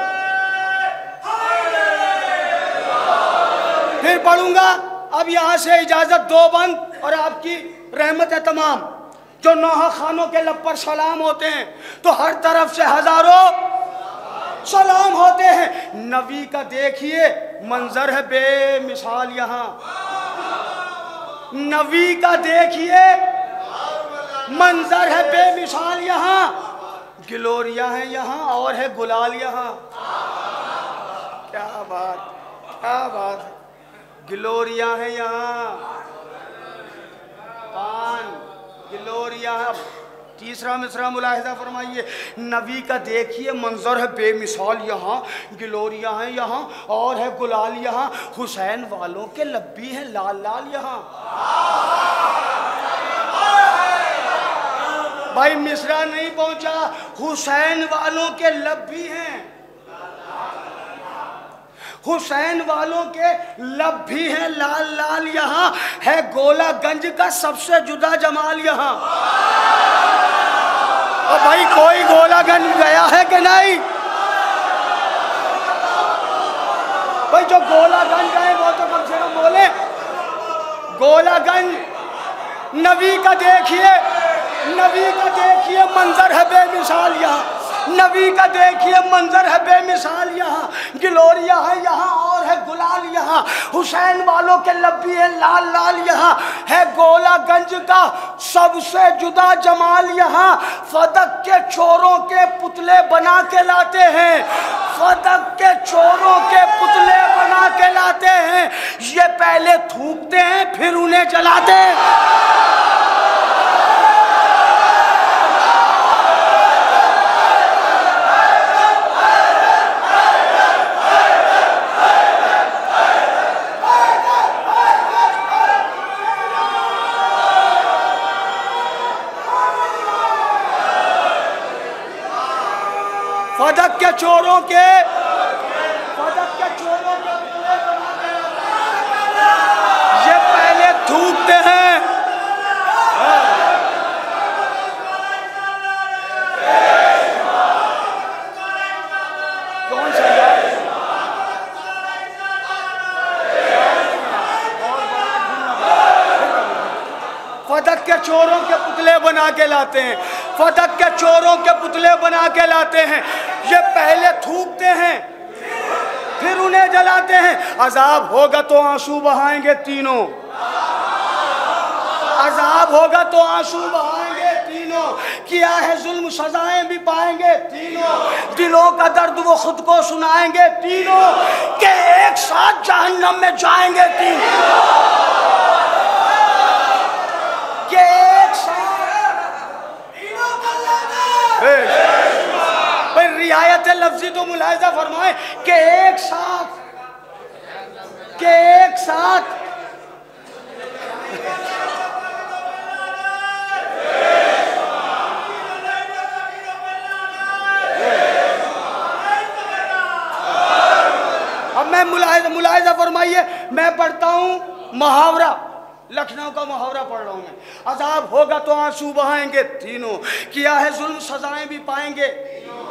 फिर पढ़ूंगा। अब यहां से इजाजत दो बंद, और आपकी रहमत है तमाम। जो नौहा खानों के लब पर सलाम होते हैं, तो हर तरफ से हजारों सलाम होते हैं। नबी का देखिए मंजर है बेमिसाल यहाँ, नबी का देखिए मंजर है बेमिसाल यहाँ। गिलोरिया है यहाँ और है गुलाल यहाँ। क्या बात है। गिलोरिया है यहाँ, पान गिलोरिया है। अब तीसरा मिसरा मुलाहिजा फरमाइए। नबी का देखिए मंजर है बेमिसाल यहाँ, गिलोरिया है यहाँ और है गुलाल यहाँ। हुसैन वालों के लब्बी हैं लाल लाल यहाँ। भाई मिसरा नहीं पहुंचा, हुसैन वालों के लब भी हैं, हुसैन वालों के लब भी हैं लाल लाल यहाँ। है गोलागंज का सबसे जुदा जमाल यहाँ। और भाई कोई गोलागंज गया है कि नहीं? भाई जो गोलागंज गए वो तो कम से कम बोले। गोलागंज नबी का देखिए, नबी का देखिए मंजर है बेमिसाल यहाँ, नबी का देखिए मंजर है बेमिसाल यहाँ। गिलोरिया है यहाँ और है गुलाल यहाँ। हुसैन वालों के लब्बी है लाल लाल यहाँ। है गोलागंज का सबसे जुदा जमाल यहाँ। फदक के चोरों के पुतले बना के लाते हैं, फदक के चोरों के पुतले बना के लाते हैं। ये पहले थूकते हैं फिर उन्हें जलाते हैं। फदक के चोरों के ये पहले थूकते हैं। कौन सा फदक के चोरों के पुतले बना के लाते हैं, फदक के चोरों के पुतले बना के लाते हैं। ये पहले थूकते हैं फिर उन्हें जलाते हैं। अजाब होगा तो आंसू बहाएंगे तीनों, अजाब होगा तो आंसू बहाएंगे तीनों। तीनों, किया है जुल्म सजाएं भी पाएंगे तीनों, दिलों का दर्द वो खुद को सुनाएंगे तीनों, के एक साथ जहन्नम में जाएंगे तीनों, के एक साथ। रियायत लफ्जी तो मुलाहिजा फरमाए के एक साथ, के एक साथ। अब मैं मुलाहिजा फरमाइए, मैं पढ़ता हूँ मुहावरा, लखनऊ का मुहावरा पढ़ रहा हूँ मैं। अजाब होगा तो आंसू बहाएंगे तीनों, किया है जुल्म सजाएं भी पाएंगे तीनों,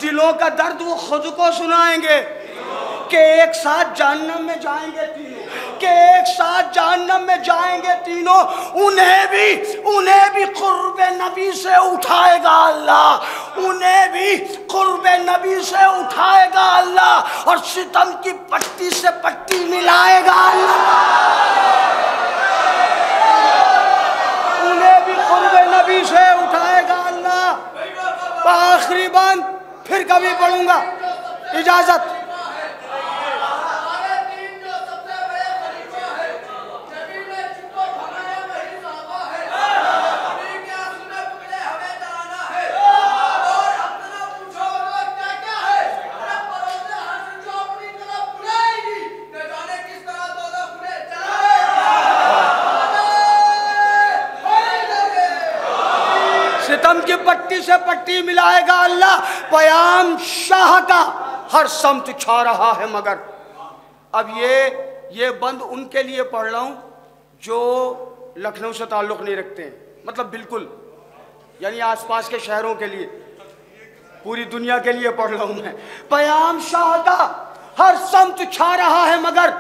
दिलों का दर्द वो खुद को सुनाएंगे, के एक साथ जहन्नम में जाएंगे तीनों, के एक साथ जहन्नम में जाएंगे तीनों। उन्हें भी कुर्बे नबी से उठाएगा अल्लाह, उन्हें भी कुर्बे नबी से उठाएगा अल्लाह, और सितम की पट्टी से पट्टी मिलाएगा अल्लाह, उन्हें भी कुर्बे नबी से उठाएगा अल्लाह। आखिरी बात फिर कभी पढ़ूंगा, इजाजत। सितम की पट्टी से पट्टी मिलाएगा अल्लाह, पयाम शाह का हर समत छा रहा है मगर। अब ये बंद उनके लिए पढ़ रहा हूँ जो लखनऊ से ताल्लुक़ नहीं रखते हैं, मतलब बिल्कुल, यानी आसपास के शहरों के लिए, पूरी दुनिया के लिए पढ़ रहा हूँ मैं। पयाम शाह का हर समत छा रहा है मगर,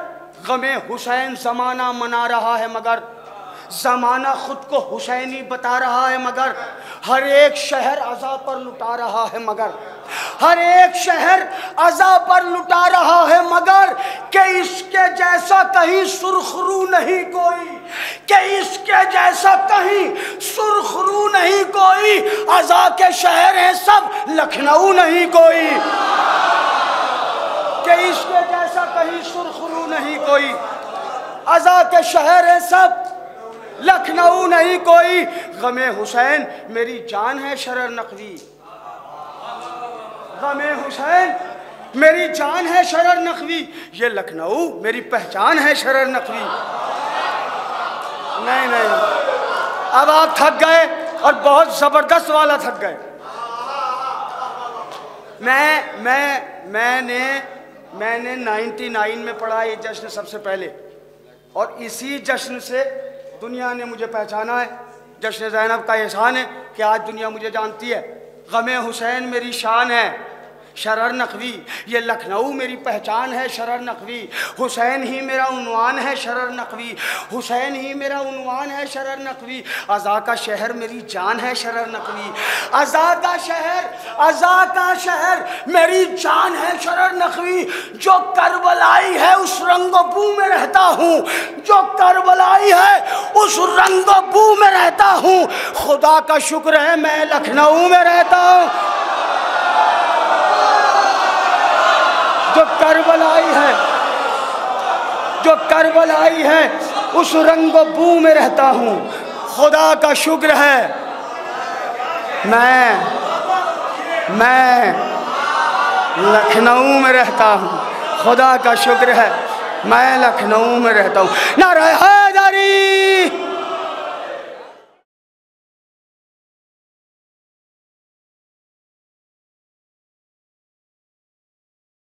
गमे हुसैन ज़माना मना रहा है मगर, ज़माना खुद को हुसैनी बता रहा है मगर, हर एक शहर अज़ा पर लुटा रहा है मगर, हर एक शहर अज़ा पर लुटा रहा है मगर, के इसके जैसा कहीं सुरखरू नहीं कोई, के इसके जैसा कहीं सुरखरू नहीं कोई, अज़ा के शहर हैं सब लखनऊ नहीं कोई, के इसके जैसा कहीं सुरखरू नहीं कोई, अज़ा के शहर हैं सब लखनऊ नहीं कोई। गमे हुसैन मेरी जान है शरर नकवी, गमे हुसैन मेरी जान है शरर नकवी, ये लखनऊ मेरी पहचान है शरर नकवी। नहीं नहीं, अब आप थक गए और बहुत जबरदस्त वाला थक गए। मैंने 99 में पढ़ा ये जश्न सबसे पहले, और इसी जश्न से दुनिया ने मुझे पहचाना है। जश्न ज़ैनब का एहसान है कि आज दुनिया मुझे जानती है। गमे हुसैन मेरी शान है शरर नकवी, ये लखनऊ मेरी पहचान है शरर नकवी, हुसैन ही मेरा उन्वान है शरर नकवी, हुसैन ही मेरा उन्वान है शरर नकवी, अज़ा का शहर मेरी जान है शरर नकवी, अज़ा का शहर मेरी जान है शरर नकवी। जो करबलाई है उस रंगो बू में रहता हूँ, जो करबलाई है उस रंगो बू में रहता हूँ, खुदा का शुक्र है मैं लखनऊ में रहता हूँ। जो करबलाई है उस रंगो बू में रहता हूँ, खुदा का शुक्र है मैं लखनऊ में रहता हूँ, खुदा का शुक्र है मैं लखनऊ में रहता हूँ। नारा है